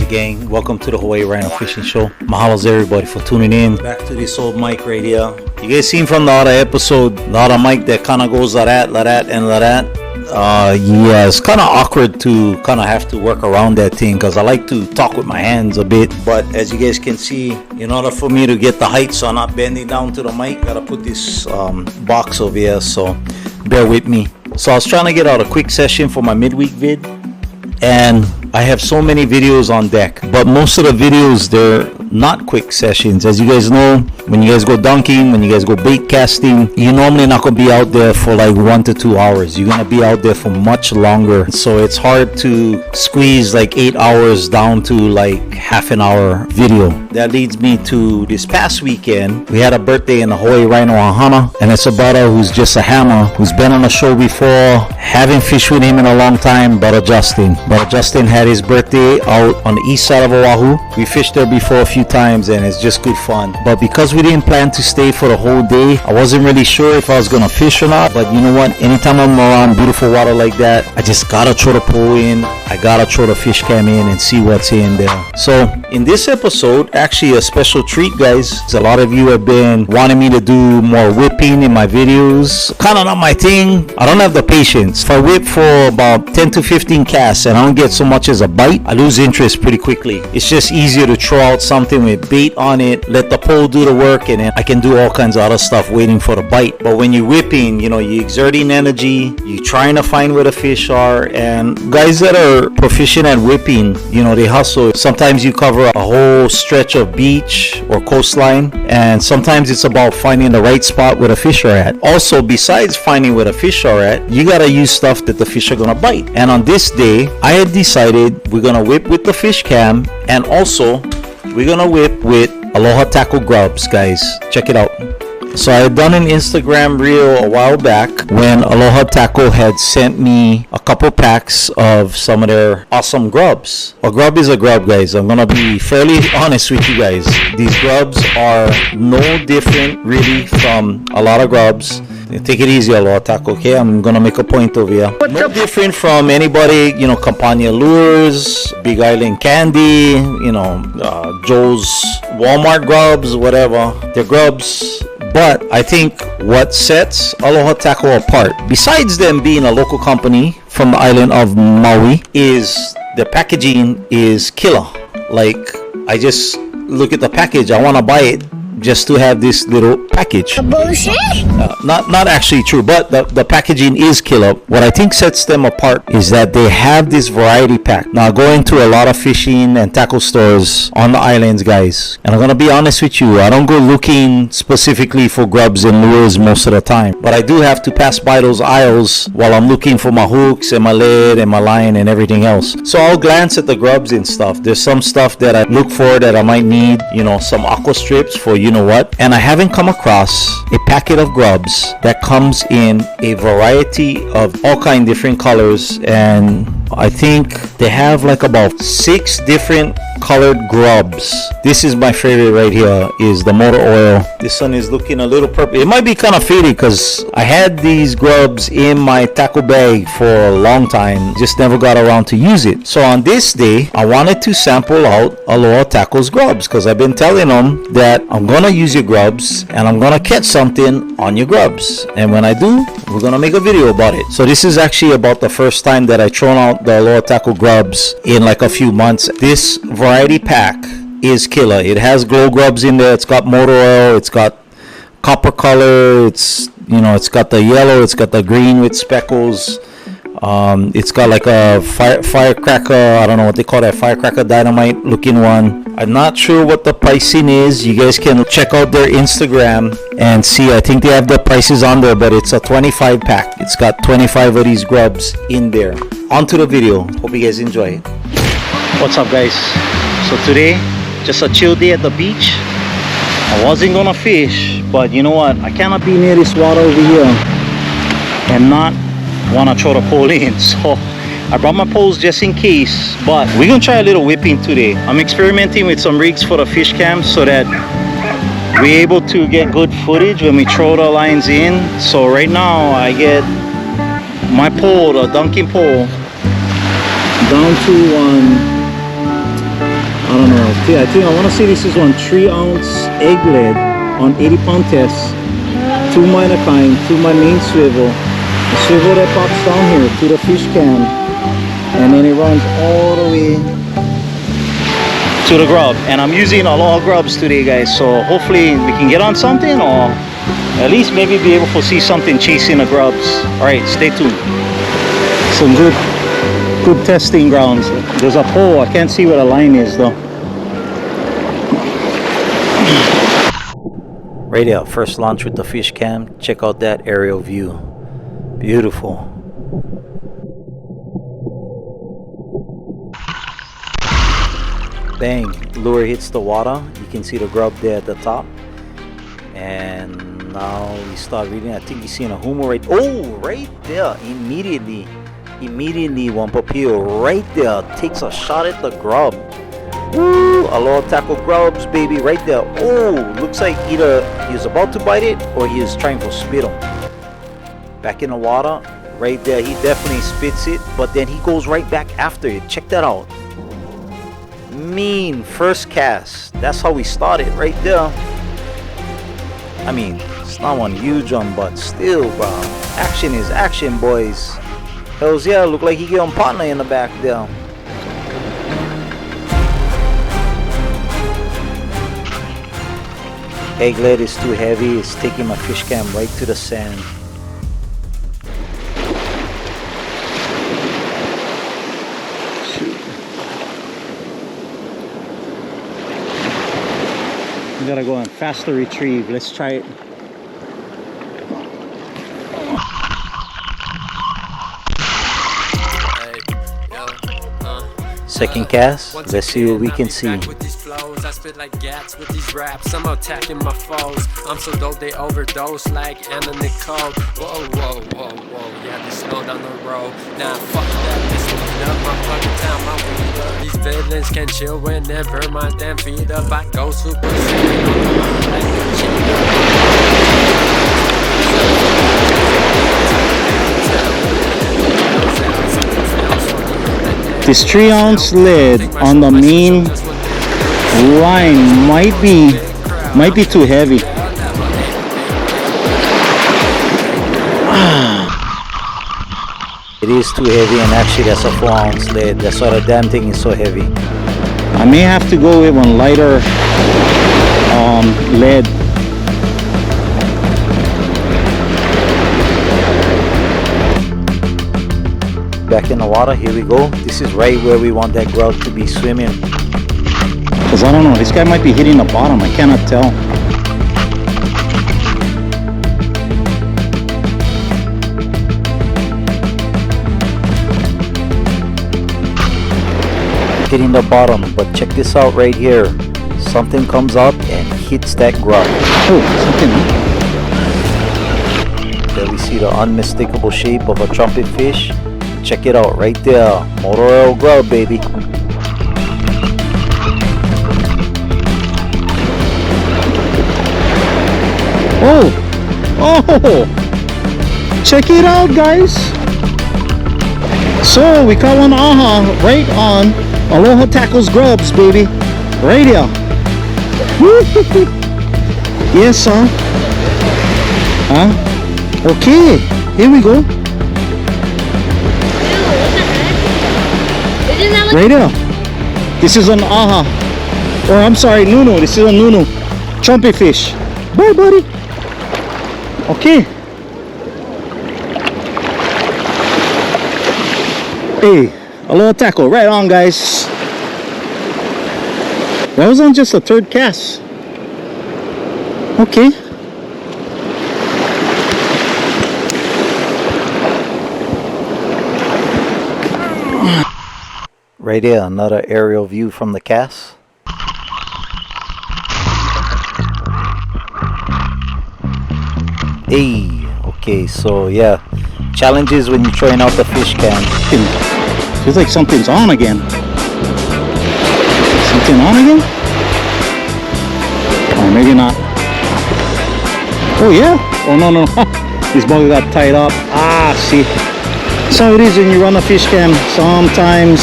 gang? Welcome to the Hawaii Rhino Fishing Show. Mahalo's everybody for tuning in. Back to this old mic right here. You guys seen from the other episode, the other mic that kind of goes like that, and like that. Yeah, it's kind of awkward to kind of have to work around that thing because I like to talk with my hands a bit. But as you guys can see, in order for me to get the height so I'm not bending down to the mic, gotta put this box over here, so bear with me. So I was trying to get out a quick session for my midweek vid, and I have so many videos on deck, but most of the videos, they're not quick sessions. As you guys know, when you guys go dunking, when you guys go bait casting, you're normally not going to be out there for like 1 to 2 hours. You're going to be out there for much longer. So it's hard to squeeze like 8 hours down to like half an hour video. That leads me to this past weekend. We had a birthday in the Hawaii Rhino Ohana, and it's a brother who's just a hammer, who's been on the show before. Haven't fished with him in a long time, Brother Justin. Brother Justin had his birthday out on the east side of Oahu. We fished there before a few times, and it's just good fun. But because we didn't plan to stay for the whole day, I wasn't really sure if I was gonna fish or not. But you know what, anytime I'm around beautiful water like that, I just gotta throw the pole in, I gotta throw the fish cam in and see what's in there. So in this episode, actually a special treat, guys. A lot of you have been wanting me to do more whipping in my videos. Kind of not my thing. I don't have the patience. If I whip for about 10 to 15 casts and I don't get so much as a bite, I lose interest pretty quickly. It's just easier to throw out something with bait on it, let the pole do the work, and then I can do all kinds of other stuff waiting for the bite. But when you're whipping, you know, you're exerting energy, you're trying to find where the fish are, and guys that are proficient at whipping, you know, they hustle. Sometimes you cover a whole stretch of beach or coastline, and sometimes it's about finding the right spot where the fish are at. Also, besides finding where the fish are at, you gotta use stuff that the fish are gonna bite. And on this day, I had decided we're gonna whip with the fish cam, and also we're gonna whip with Aloha Tackle Grubs, guys. Check it out. So I had done an Instagram reel a while back when Aloha Tackle had sent me a couple packs of some of their awesome grubs. A grub is a grub, guys. I'm gonna be fairly honest with you guys. These grubs are no different really from a lot of grubs. Take it easy, Aloha Tackle, okay? I'm gonna make a point over here. No different from anybody, you know, Campania Lures, Big Island Candy, you know, Joe's Walmart grubs, whatever. They're grubs. But I think what sets Aloha Tackle apart, besides them being a local company from the island of Maui, is the packaging is killer. Like, I just look at the package, I want to buy it just to have this little package. Bullshit? Not actually true, but the packaging is killer. What I think sets them apart is that they have this variety pack. Now, I go into a lot of fishing and tackle stores on the islands, guys, and I'm gonna be honest with you, I don't go looking specifically for grubs and lures most of the time, but I do have to pass by those aisles while I'm looking for my hooks and my lead and my line and everything else. So I'll glance at the grubs and stuff. There's some stuff that I look for that I might need, you know, some aqua strips for you know what, and I haven't come across a packet of grubs that comes in a variety of all kind of different colors, and I think they have like about 6 different colored grubs. This is my favorite right here, is the motor oil. This one is looking a little purple. It might be kind of faded because I had these grubs in my tackle bag for a long time, just never got around to use it. So on this day, I wanted to sample out Aloha Tackle's grubs because I've been telling them that I'm gonna use your grubs and I'm gonna catch something on your grubs, and when I do, we're gonna make a video about it. So this is actually about the first time that I thrown out the Aloha Tackle grubs in like a few months. This variety pack is killer. It has glow grubs in there. It's got motor oil, it's got copper color, it's, you know, it's got the yellow, it's got the green with speckles, it's got like a firecracker, I don't know what they call that, firecracker dynamite looking one. I'm not sure what the pricing is. You guys can check out their Instagram and see. I think they have the prices on there, but it's a 25 pack. It's got 25 of these grubs in there. On to the video. Hope you guys enjoy it. What's up, guys? So today, just a chill day at the beach. I wasn't gonna fish, but you know what? I cannot be near this water over here and not wanna throw the pole in. So I brought my poles just in case, but we're gonna try a little whipping today. I'm experimenting with some rigs for the fish cam so that we're able to get good footage when we throw the lines in. So right now I get my pole, the dunking pole, down to Yeah, I think I want to say this is on 3-ounce egg lead on 80-pound test. 2 minor Kine, 2 my main swivel. The swivel that pops down here to the fish can, and then it runs all the way to the grub. And I'm using Aloha grubs today, guys, so hopefully we can get on something, or at least maybe be able to see something chasing the grubs. Alright, stay tuned. Some good testing grounds. There's a pole, I can't see where the line is though. Right there, first launch with the fish cam. Check out that aerial view. Beautiful. Bang, lure hits the water. You can see the grub there at the top. And now we start reading. I think you're seeing a humo right. Oh, right there. Immediately one papillo right there takes a shot at the grub. Woo! Aloha tackle grubs, baby, right there. Oh, looks like either he was about to bite it or he is trying to spit him. Back in the water, right there. He definitely spits it, but then he goes right back after it. Check that out. Mean first cast. That's how we started, right there. I mean, it's not one huge one, but still, bro. Action is action, boys. Hells yeah, look like he got a partner in the back there. Egg lead is too heavy. It's taking my fish cam right to the sand. We gotta go on faster retrieve. Let's try it. Second cast, let's see what we can see. I spit like gats with these raps. I'm attacking my foes. I'm so dope they overdose like Anna Nicole. Whoa, whoa, whoa, whoa. Yeah, they slow down the road. Nah, fuck that. This is up my fucking town, my weed up. These villains can chill whenever my damn feet up. I go super saiyan like a This 3-ounce lead on the main line might be too heavy. It is too heavy, and actually that's a 4-ounce lead. That's why the damn thing is so heavy. I may have to go with one lighter lead. Back in the water, here we go. This is right where we want that grub to be swimming. Because I don't know, this guy might be hitting the bottom, I cannot tell. Hitting the bottom, but check this out right here. Something comes up and hits that grub. Oh, something. There we see the unmistakable shape of a trumpet fish. Check it out right there. Motor oil grub, baby. Oh! Check it out, guys. So we caught one aha right on Aloha tackles grubs, baby. Right here. Yes, sir. Huh? Okay. Here we go. Right here. This is an aha. Or I'm sorry, Nunu. This is a Nunu. Trumpet fish. Bye, buddy. Okay. Hey, Aloha tackle. Right on, guys. That was on just a third cast. Okay. Right here, another aerial view from the cast. Hey, okay, so yeah, challenges when you're trying out the fish can. Feels like something's on again. Something on again? Or maybe not. Oh yeah? Oh no. This bugger got tied up. Ah, see. So it is when you run a fish cam. Sometimes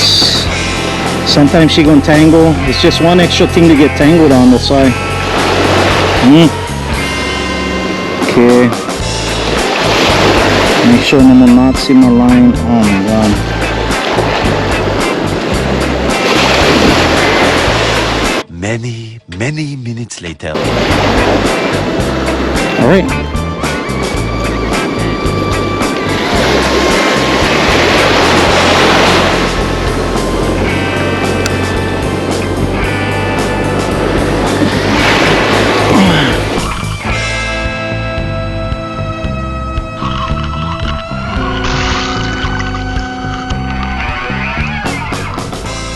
Sometimes she gonna tangle. It's just one extra thing to get tangled on the side. Okay. Make sure no more knots in my line. Oh my god. Many minutes later. All right.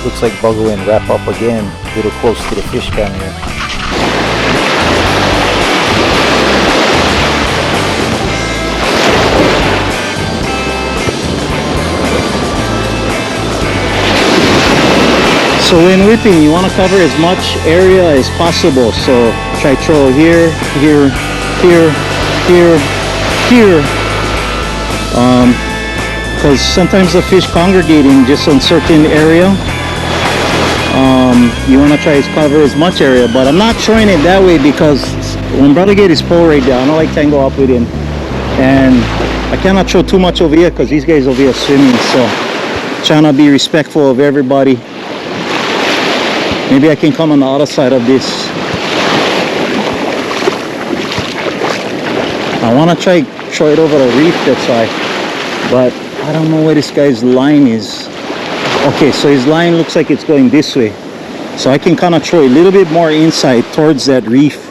Looks like Buggo and wrap up again, a little close to the fish cam here. So when whipping, you want to cover as much area as possible. So try throw here, here, here, here, here. Because sometimes the fish congregating just on certain area. You want to try to cover as much area, but I'm not showing it that way because when brother get his pole right there, I don't like tangle up with him, and I cannot show too much over here because these guys over here swimming. So trying to be respectful of everybody. Maybe I can come on the other side of this. I want to try throw it over the reef that side, but I don't know where this guy's line is. Okay, so his line looks like it's going this way. So I can kind of throw a little bit more inside towards that reef.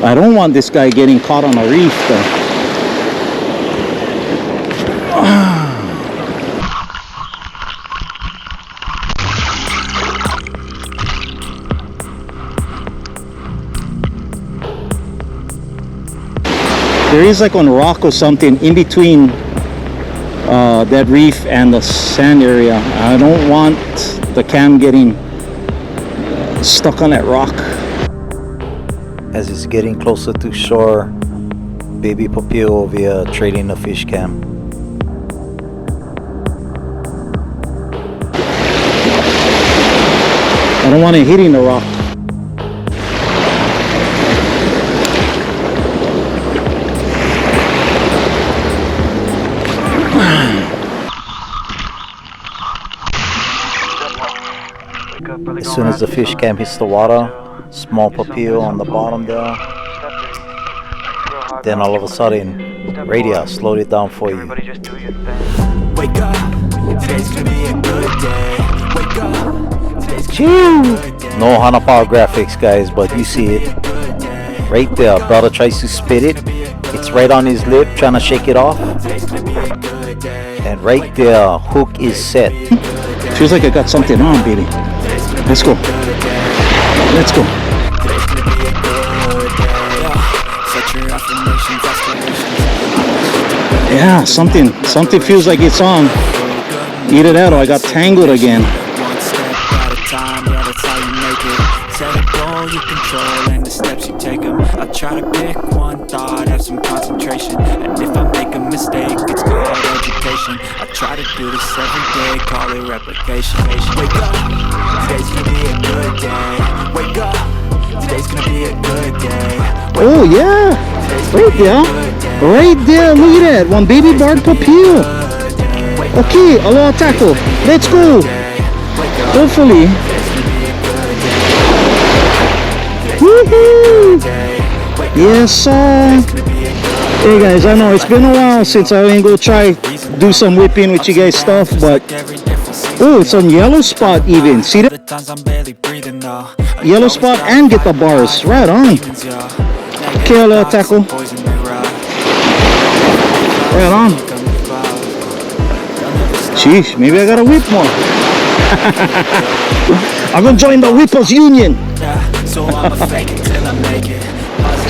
I don't want this guy getting caught on a reef though. There is like on rock or something in between that reef and the sand area. I don't want the cam getting stuck on that rock. As it's getting closer to shore, baby Papio over here trading the fish cam. I don't want it hitting the rock. As soon as the fish cam hits the water, small papio on the bottom there, then all of a sudden, radio slowed it down for you. Wake up, today's gonna be a good day. Wake up, today's No Hana Power graphics, guys, but you see it right there. Brother tries to spit it. It's right on his lip, trying to shake it off. And right there, hook is set. Feels like I got something on, baby. Let's go. Let's go. Yeah, something feels like it's on. Either that or I got tangled again. one step at a time, yeah, that's how you make it. Set a goal, you control, and the steps you take them. I try to pick one thought, have some concentration, and if I make a mistake, it's called education. I try to do this every day, call it replication. Wake up, today's gonna be a good day. Wake up, today's gonna be a good day. Oh yeah, right there, right there. Look at that, one baby barred papio. Okay, Aloha tackle. Let's go. Hopefully. Woohoo! Yes, sir. Hey guys, I know it's been a while since I ain't go try do some whipping with you guys stuff, but oh, it's on yellow spot even. See that? Yellow spot and get the bars. Right on. Okay, Aloha tackle. Right on. Sheesh, maybe I gotta whip more. I'm gonna join the Whippers Union.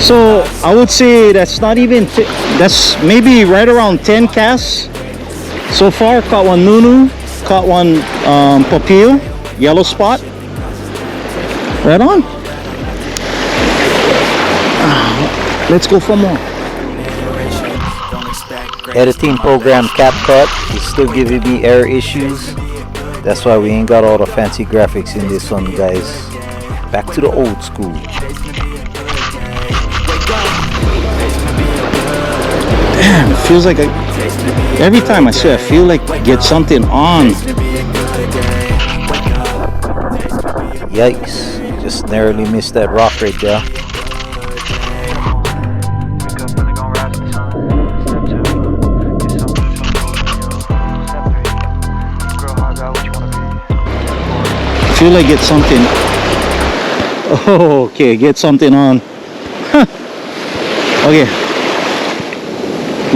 So I would say that's not even, that's maybe right around 10 casts so far. Caught one nunu, caught one papio, yellow spot. Right on. Let's go for more. Editing program CapCut is still giving me error issues. That's why we ain't got all the fancy graphics in this one, guys. Back to the old school. Damn, it feels like every time I say I feel like get something on. Yikes, just narrowly missed that rock right there. I feel like get something. Oh, okay, get something on. Okay.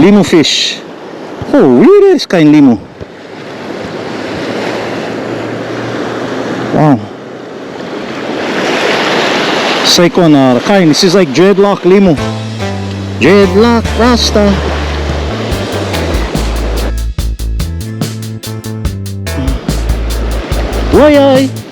Limo fish. Oh, look at this kind of limo. Wow. Second Kine, this is like dreadlock limo. Dreadlock Rasta. Hawai'I.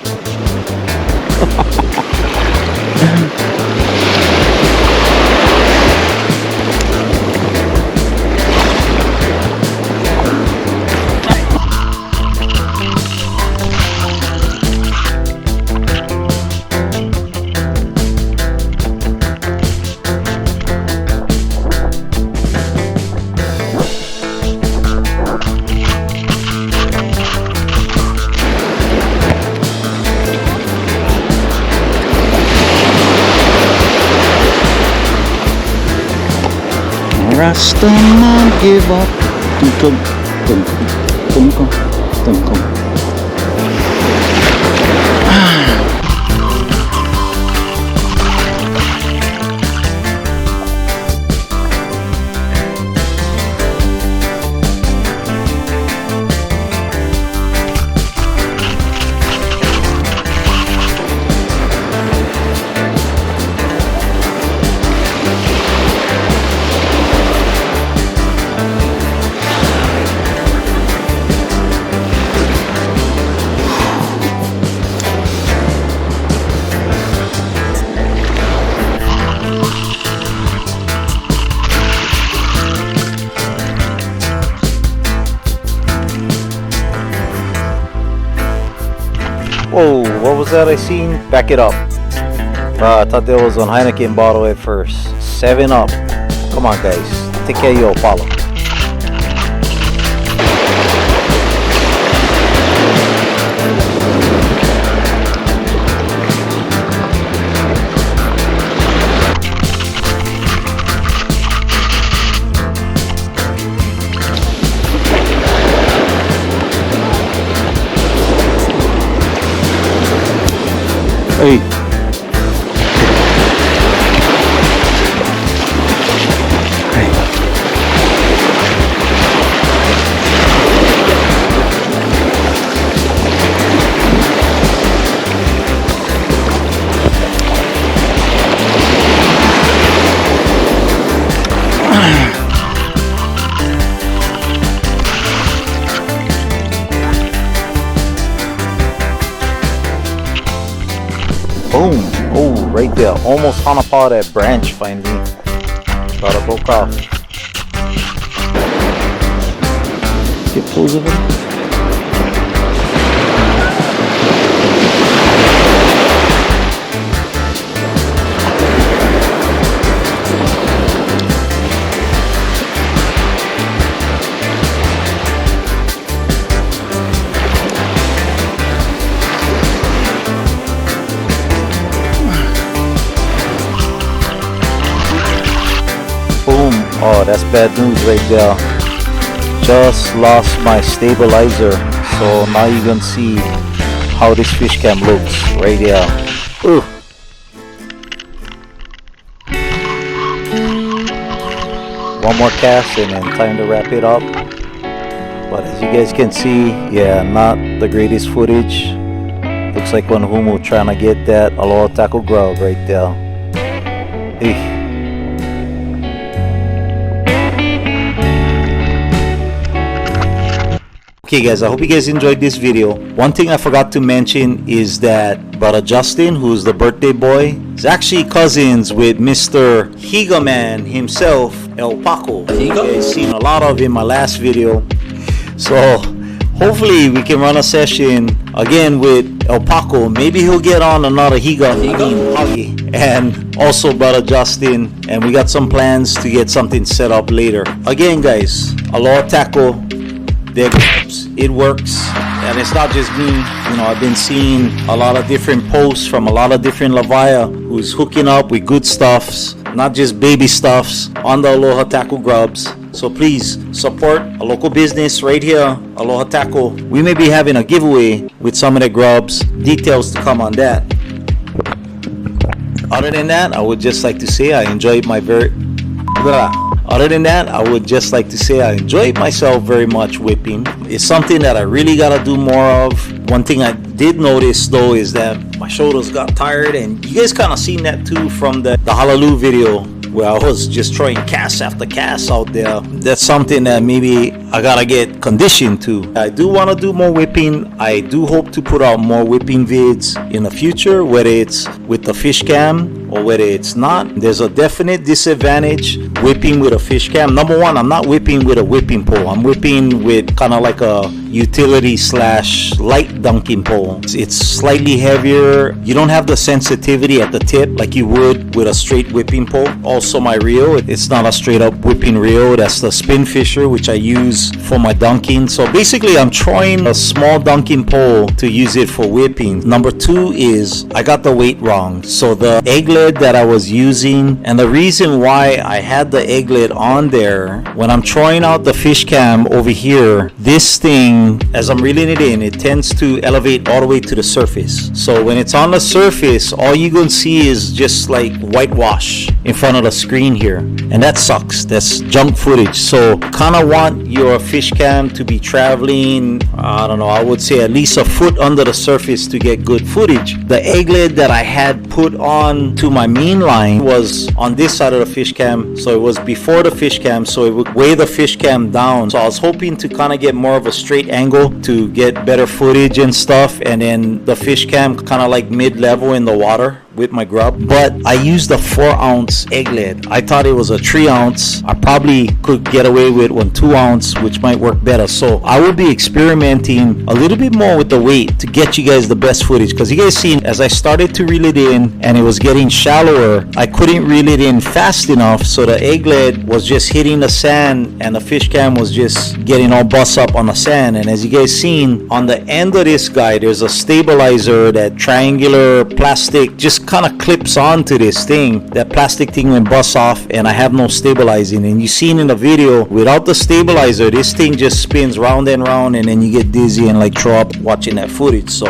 Rasta man give up. Tum tum tum tum tum tum. Whoa, what was that I seen? Back it up. I thought that was on Heineken bottle at first. 7 Up. Come on, guys. Take care of your Apollo. Hey. Boom! Oh, right there. Almost on a part of that branch finally. Thought I broke off. Get close of it. Oh, that's bad news right there. Just lost my stabilizer. So now you can see how this fish cam looks right there. Ooh. One more cast and then time to wrap it up. But as you guys can see, yeah, not the greatest footage. Looks like one Humu trying to get that Aloha tackle grub right there. Hey. Okay guys, I hope you guys enjoyed this video. One thing I forgot to mention is that brother Justin, who's the birthday boy, is actually cousins with Mr. Higa Man himself, El Paco. You guys seen a lot of in my last video. So hopefully we can run a session again with El Paco. Maybe he'll get on another Higa, and also Brother Justin, and we got some plans to get something set up later. Again, guys, Aloha Tackle, they're Grubs. It works, and it's not just me. You know, I've been seeing a lot of different posts from a lot of different Lavaya who's hooking up with good stuffs, not just baby stuffs, on the Aloha Tackle Grubs. So please support a local business right here, Aloha Tackle. We may be having a giveaway with some of the grubs. Details to come on that. Other than that, I would just like to say I enjoyed my Other than that, I would just like to say I enjoyed myself very much whipping. It's something that I really gotta do more of. One thing I did notice though is that my shoulders got tired, and you guys kind of seen that too from the Hallelujah video, where I was just throwing cast after cast out there. That's something that maybe I gotta get conditioned to. I do want to do more whipping. I do hope to put out more whipping vids in the future, whether it's with the fish cam or whether it's not. There's a definite disadvantage whipping with a fish cam. Number one, I'm not whipping with a whipping pole. I'm whipping with kind of like a utility / light dunking pole. It's slightly heavier. You don't have the sensitivity at the tip like you would with a straight whipping pole. Also, my reel, it's not a straight up whipping reel. That's the spin fisher, which I use for my dunking. So basically, I'm throwing a small dunking pole to use it for whipping. Number two is I got the weight wrong. So the egg lid that I was using, and the reason why I had the egg lid on there, when I'm throwing out the fish cam over here, this thing, as I'm reeling it in, it tends to elevate all the way to the surface. So when it's on the surface, all you're gonna see is just like whitewash in front of the screen here, and that sucks. That's junk footage. So kind of want your fish cam to be traveling, I don't know, I would say at least a foot under the surface to get good footage. The egg lid that I had put on to my main line was on this side of the fish cam, so it was before the fish cam, so it would weigh the fish cam down. So I was hoping to kind of get more of a straight angle to get better footage and stuff, and then the fish cam kind of like mid-level in the water with my grub. But I used a 4-ounce egg lid. I thought it was a 3-ounce. I probably could get away with 1 2-ounce, which might work better. So I will be experimenting a little bit more with the weight to get you guys the best footage, because you guys seen as I started to reel it in and it was getting shallower, I couldn't reel it in fast enough, so the egg lid was just hitting the sand and the fish cam was just getting all bust up on the sand. And as you guys seen on the end of this guy, there's a stabilizer, that triangular plastic just kind of clips onto this thing. That plastic thing went bust off and I have no stabilizing, and you seen in the video without the stabilizer, this thing just spins round and round, and then you get dizzy and like throw up watching that footage. So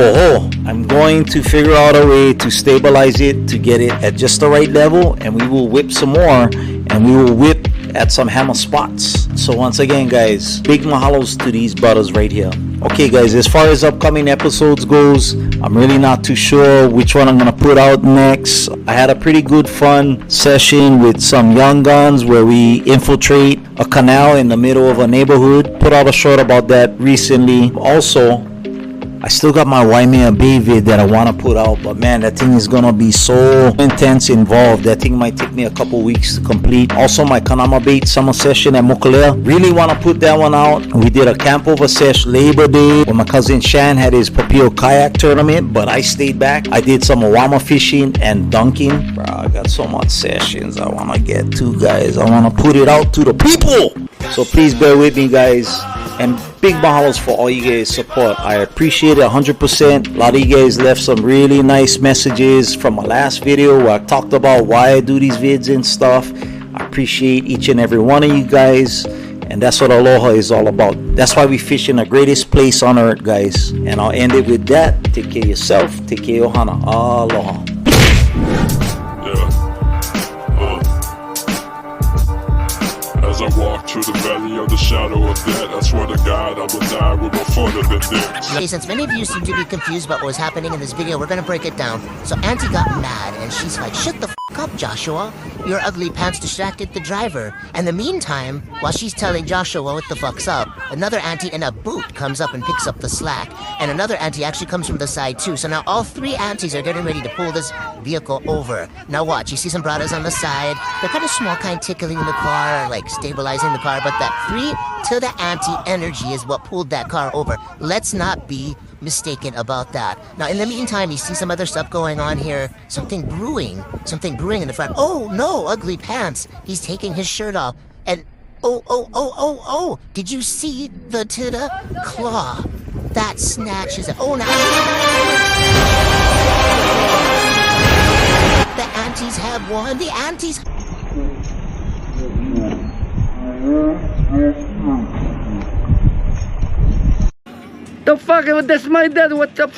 I'm going to figure out a way to stabilize it to get it at just the right level, and we will whip some more, and we will whip at some hammer spots. So once again, guys, big mahalos to these brothers right here. Okay guys, as far as upcoming episodes goes, I'm really not too sure which one I'm gonna put out next. I had a pretty good fun session with some young guns where we infiltrate a canal in the middle of a neighborhood. Put out a short about that recently. Also, I still got my Waimea Bay vid that I want to put out, but man, that thing is gonna be so intense involved. That thing might take me a couple weeks to complete. Also, my Kanama Bait summer session at Mokulea, really want to put that one out. We did a camp over Sesh Labor Day when my cousin Shan had his Papio kayak tournament, but I stayed back. I did some Awama fishing and dunking. Bro, I got so much sessions I want to get to, guys. I want to put it out to the people. So please bear with me, guys. And big mahalos for all you guys' support. I appreciate it 100%. A lot of you guys left some really nice messages from my last video where I talked about why I do these vids and stuff. I appreciate each and every one of you guys. And that's what Aloha is all about. That's why we fish in the greatest place on earth, guys. And I'll end it with that. Take care of yourself. Take care of Ohana. Aloha. As I walk through the valley of the shadow of death, I swear to God I will die with more further than this. Okay, since many of you seem to be confused about what was happening in this video, we're gonna break it down. So Auntie got mad and she's like, "Shut the f*** up, Joshua. Your ugly pants distracted the driver." And in the meantime, while she's telling Joshua what the fuck's up, another auntie in a boot comes up and picks up the slack. And another auntie actually comes from the side too. So now all three aunties are getting ready to pull this vehicle over. Now watch, you see some brothers on the side. They're kind of small, kind of tickling in the car, like stabilizing the car, but that free to the anti-energy is what pulled that car over. Let's not be mistaken about that. Now, in the meantime, you see some other stuff going on here. Something brewing in the front. Oh, no, ugly pants. He's taking his shirt off. And, oh, did you see the Tida claw? That snatches it. Oh, now. The antis have won. The antis. The fuck? That's my dad. What the?